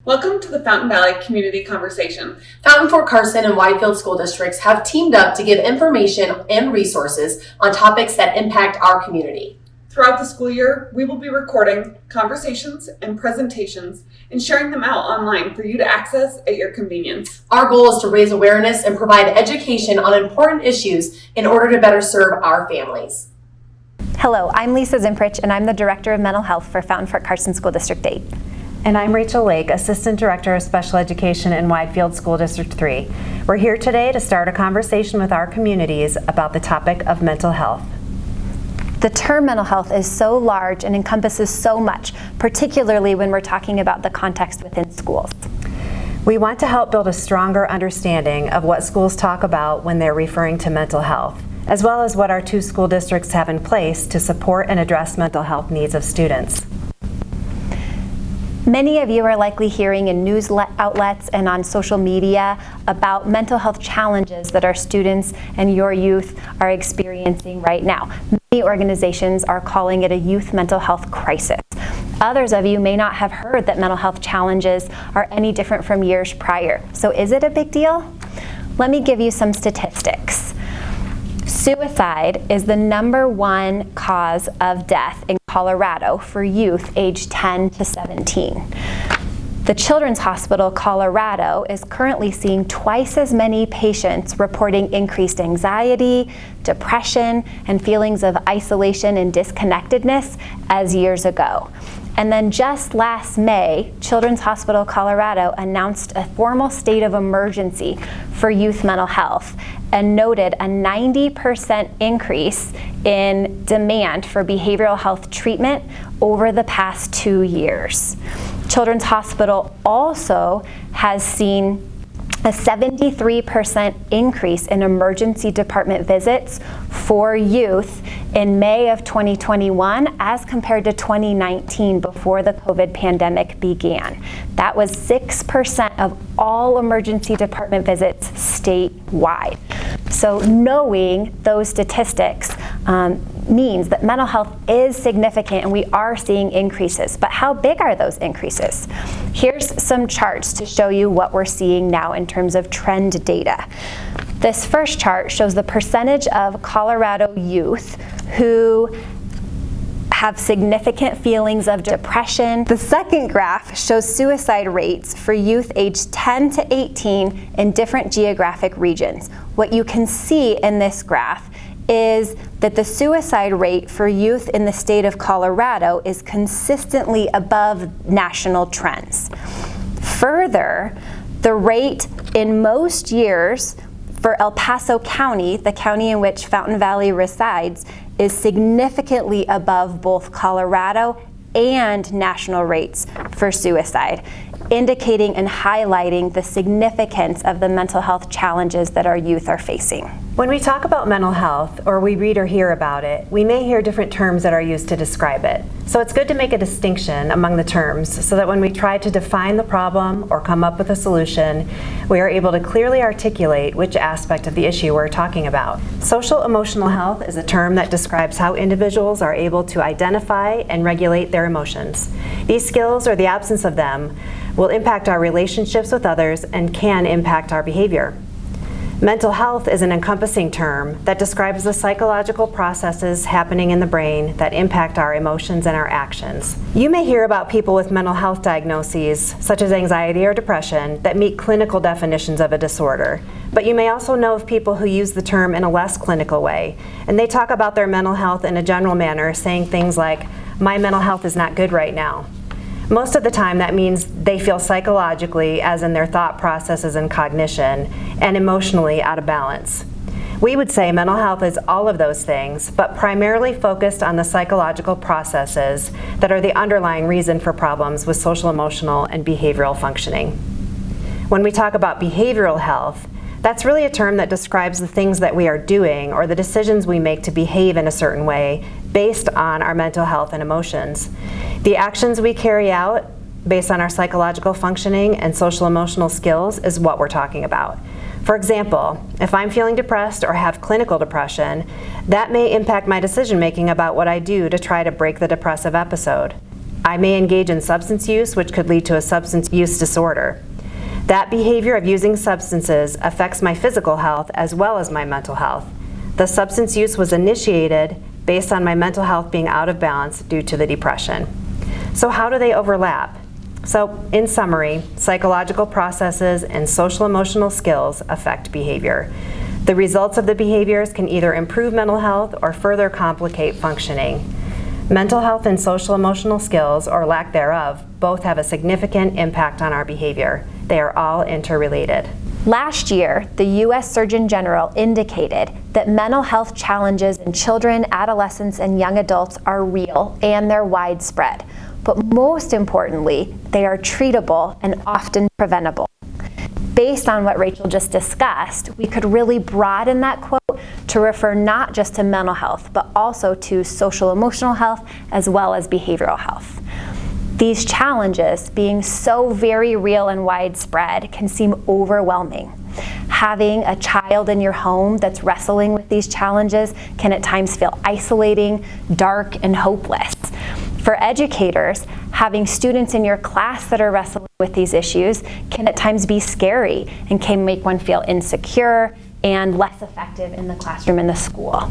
Welcome to the Fountain Valley Community Conversation. Fountain, Fort Carson, and Whitefield school districts have teamed up to give information and resources on topics that impact our community. Throughout the school year, we will be recording conversations and presentations and sharing them out online for you to access at your convenience. Our goal is to raise awareness and provide education on important issues in order to better serve our families. Hello, I'm Lisa Zimprich, and I'm the Director of Mental Health for Fountain, Fort Carson School District 8. And I'm Rachel Lake, Assistant Director of Special Education in Whitefield School District 3. We're here today to start a conversation with our communities about the topic of mental health. The term mental health is so large and encompasses so much, particularly when we're talking about the context within schools. We want to help build a stronger understanding of what schools talk about when they're referring to mental health, as well as what our two school districts have in place to support and address mental health needs of students. Many of you are likely hearing in news outlets and on social media about mental health challenges that our students and your youth are experiencing right now. Many organizations are calling it a youth mental health crisis. Others of you may not have heard that mental health challenges are any different from years prior. So is it a big deal? Let me give you some statistics. Suicide is the #1 cause of death in Colorado for youth aged 10 to 17. The Children's Hospital Colorado is currently seeing twice as many patients reporting increased anxiety, depression, and feelings of isolation and disconnectedness as years ago. And then just last May, Children's Hospital Colorado announced a formal state of emergency for youth mental health and noted a 90% increase in demand for behavioral health treatment over the past 2 years. Children's Hospital also has seen a 73% increase in emergency department visits for youth in May of 2021 as compared to 2019 before the COVID pandemic began. That was 6% of all emergency department visits statewide. So knowing those statistics means that mental health is significant and we are seeing increases. But how big are those increases? Here's some charts to show you what we're seeing now in terms of trend data. This first chart shows the percentage of Colorado youth who have significant feelings of depression. The second graph shows suicide rates for youth aged 10 to 18 in different geographic regions. What you can see in this graph is that the suicide rate for youth in the state of Colorado is consistently above national trends. Further, the rate in most years for El Paso County, the county in which Fountain Valley resides, is significantly above both Colorado and national rates for suicide, indicating and highlighting the significance of the mental health challenges that our youth are facing. When we talk about mental health, or we read or hear about it, we may hear different terms that are used to describe it. So it's good to make a distinction among the terms so that when we try to define the problem or come up with a solution, we are able to clearly articulate which aspect of the issue we're talking about. Social emotional health is a term that describes how individuals are able to identify and regulate their emotions. These skills, or the absence of them, will impact our relationships with others and can impact our behavior. Mental health is an encompassing term that describes the psychological processes happening in the brain that impact our emotions and our actions. You may hear about people with mental health diagnoses, such as anxiety or depression, that meet clinical definitions of a disorder. But you may also know of people who use the term in a less clinical way, and they talk about their mental health in a general manner, saying things like, "My mental health is not good right now." Most of the time that means they feel psychologically, as in their thought processes and cognition, and emotionally out of balance. We would say mental health is all of those things, but primarily focused on the psychological processes that are the underlying reason for problems with social, emotional, and behavioral functioning. When we talk about behavioral health, that's really a term that describes the things that we are doing or the decisions we make to behave in a certain way based on our mental health and emotions. The actions we carry out based on our psychological functioning and social emotional skills is what we're talking about. For example, if I'm feeling depressed or have clinical depression, that may impact my decision making about what I do to try to break the depressive episode. I may engage in substance use, which could lead to a substance use disorder. That behavior of using substances affects my physical health as well as my mental health. The substance use was initiated based on my mental health being out of balance due to the depression. So how do they overlap? So in summary, psychological processes and social emotional skills affect behavior. The results of the behaviors can either improve mental health or further complicate functioning. Mental health and social emotional skills, or lack thereof, both have a significant impact on our behavior. They are all interrelated. Last year, the U.S. Surgeon General indicated that mental health challenges in children, adolescents, and young adults are real and they're widespread. But most importantly, they are treatable and often preventable. Based on what Rachel just discussed, we could really broaden that quote to refer not just to mental health, but also to social emotional health as well as behavioral health. These challenges, being so very real and widespread, can seem overwhelming. Having a child in your home that's wrestling with these challenges can at times feel isolating, dark, and hopeless. For educators, having students in your class that are wrestling with these issues can at times be scary and can make one feel insecure and less effective in the classroom and the school.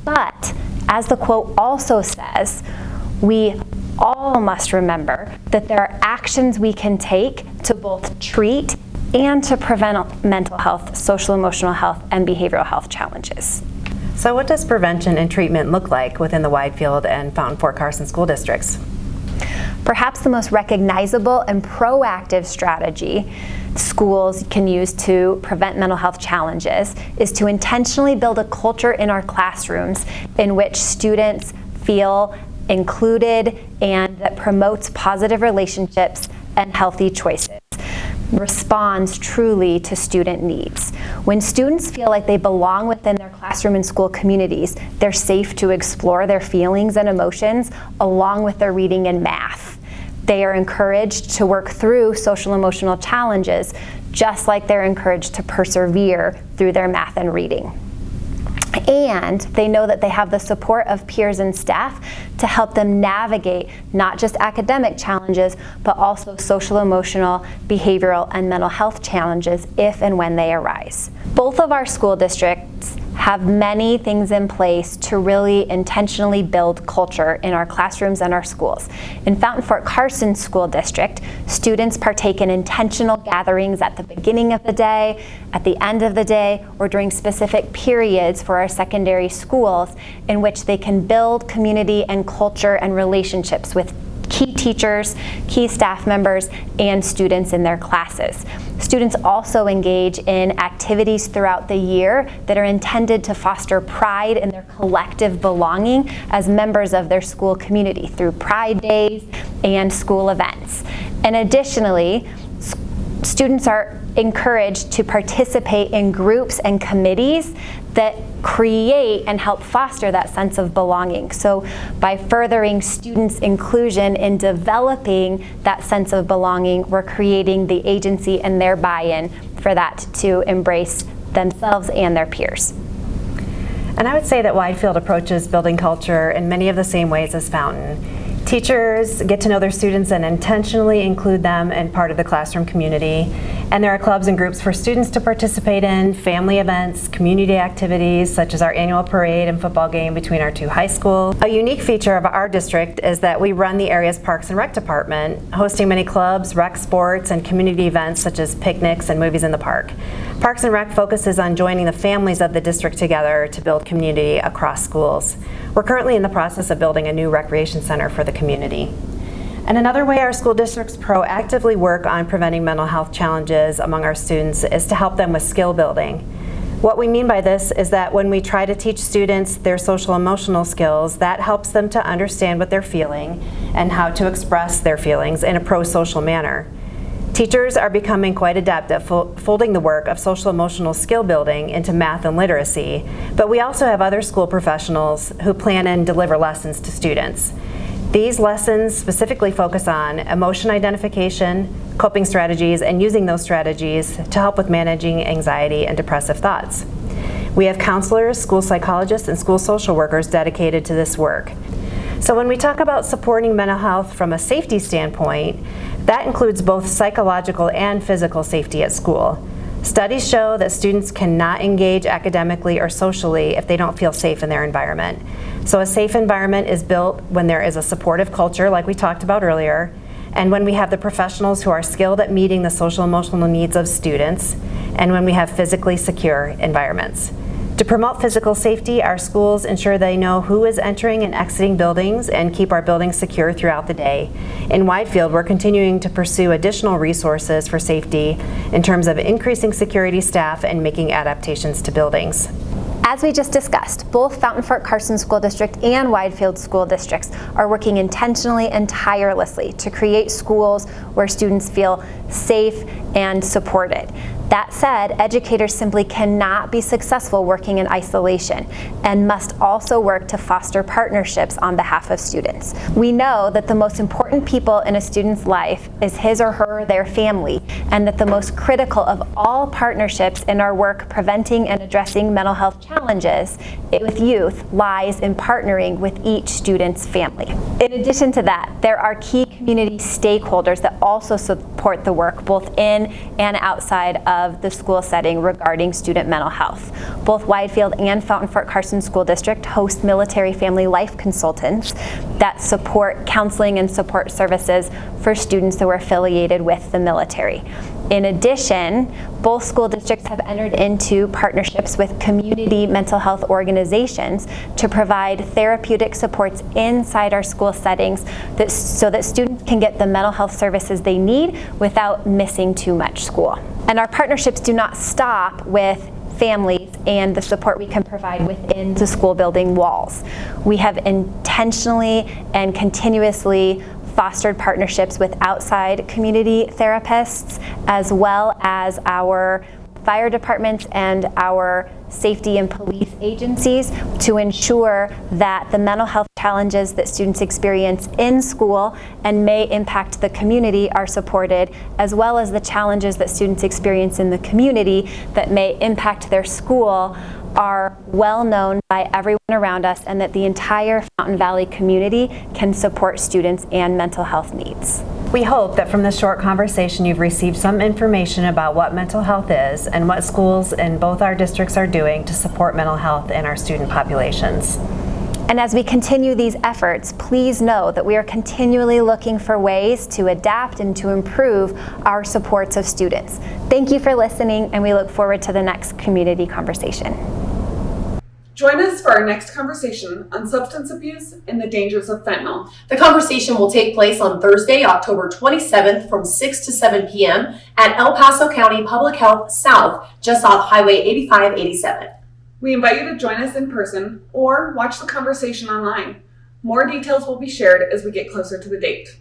But, as the quote also says, we all must remember that there are actions we can take to both treat and to prevent mental health, social emotional health, and behavioral health challenges. So what does prevention and treatment look like within the Widefield and Fountain Fort Carson school districts? Perhaps the most recognizable and proactive strategy schools can use to prevent mental health challenges is to intentionally build a culture in our classrooms in which students feel included and that promotes positive relationships and healthy choices. Responds truly to student needs. When students feel like they belong within their classroom and school communities, they're safe to explore their feelings and emotions along with their reading and math. They are encouraged to work through social emotional challenges, just like they're encouraged to persevere through their math and reading. And they know that they have the support of peers and staff to help them navigate not just academic challenges, but also social, emotional, behavioral, and mental health challenges if and when they arise. Both of our school districts have many things in place to really intentionally build culture in our classrooms and our schools. In Fountain Fort Carson School District, students partake in intentional gatherings at the beginning of the day, at the end of the day, or during specific periods for our secondary schools in which they can build community and culture and relationships with key teachers, key staff members, and students in their classes. Students also engage in activities throughout the year that are intended to foster pride in their collective belonging as members of their school community through Pride Days and school events. And additionally, students are encouraged to participate in groups and committees that create and help foster that sense of belonging. So by furthering students' inclusion in developing that sense of belonging, we're creating the agency and their buy-in for that to embrace themselves and their peers. And I would say that Widefield approaches building culture in many of the same ways as Fountain. Teachers get to know their students and intentionally include them in part of the classroom community. And there are clubs and groups for students to participate in, family events, community activities, such as our annual parade and football game between our two high schools. A unique feature of our district is that we run the area's Parks and Rec department, hosting many clubs, rec sports, and community events such as picnics and movies in the park. Parks and Rec focuses on joining the families of the district together to build community across schools. We're currently in the process of building a new recreation center for the community. And another way our school districts proactively work on preventing mental health challenges among our students is to help them with skill building. What we mean by this is that when we try to teach students their social emotional skills, that helps them to understand what they're feeling and how to express their feelings in a pro-social manner. Teachers are becoming quite adept at folding the work of social emotional skill building into math and literacy, but we also have other school professionals who plan and deliver lessons to students. These lessons specifically focus on emotion identification, coping strategies, and using those strategies to help with managing anxiety and depressive thoughts. We have counselors, school psychologists, and school social workers dedicated to this work. So when we talk about supporting mental health from a safety standpoint, that includes both psychological and physical safety at school. Studies show that students cannot engage academically or socially if they don't feel safe in their environment. So a safe environment is built when there is a supportive culture, like we talked about earlier, and when we have the professionals who are skilled at meeting the social emotional needs of students, and when we have physically secure environments. To promote physical safety, our schools ensure they know who is entering and exiting buildings and keep our buildings secure throughout the day. In Whitefield, we're continuing to pursue additional resources for safety in terms of increasing security staff and making adaptations to buildings. As we just discussed, both Fountain Fort Carson School District and Whitefield School Districts are working intentionally and tirelessly to create schools where students feel safe and supported. That said, educators simply cannot be successful working in isolation and must also work to foster partnerships on behalf of students. We know that the most important people in a student's life is his or her, their family, and that the most critical of all partnerships in our work preventing and addressing mental health challenges with youth lies in partnering with each student's family. In addition to that, there are key community stakeholders that also support the work both in and outside of the school setting regarding student mental health. Both Whitefield and Fountain Fort Carson School District host military family life consultants that support counseling and support services for students who are affiliated with the military. In addition, both school districts have entered into partnerships with community mental health organizations to provide therapeutic supports inside our school settings so that students can get the mental health services they need without missing too much school. And our partnerships do not stop with families and the support we can provide within the school building walls. We have intentionally and continuously fostered partnerships with outside community therapists, as well as our fire departments and our safety and police agencies to ensure that the mental health challenges that students experience in school and may impact the community are supported, as well as the challenges that students experience in the community that may impact their school are well known by everyone around us, and that the entire Fountain Valley community can support students and mental health needs. We hope that from this short conversation you've received some information about what mental health is and what schools in both our districts are doing to support mental health in our student populations. And as we continue these efforts, please know that we are continually looking for ways to adapt and to improve our supports of students. Thank you for listening, and we look forward to the next community conversation. Join us for our next conversation on substance abuse and the dangers of fentanyl. The conversation will take place on Thursday, October 27th from 6 to 7 p.m. at El Paso County Public Health South, just off Highway 8587. We invite you to join us in person or watch the conversation online. More details will be shared as we get closer to the date.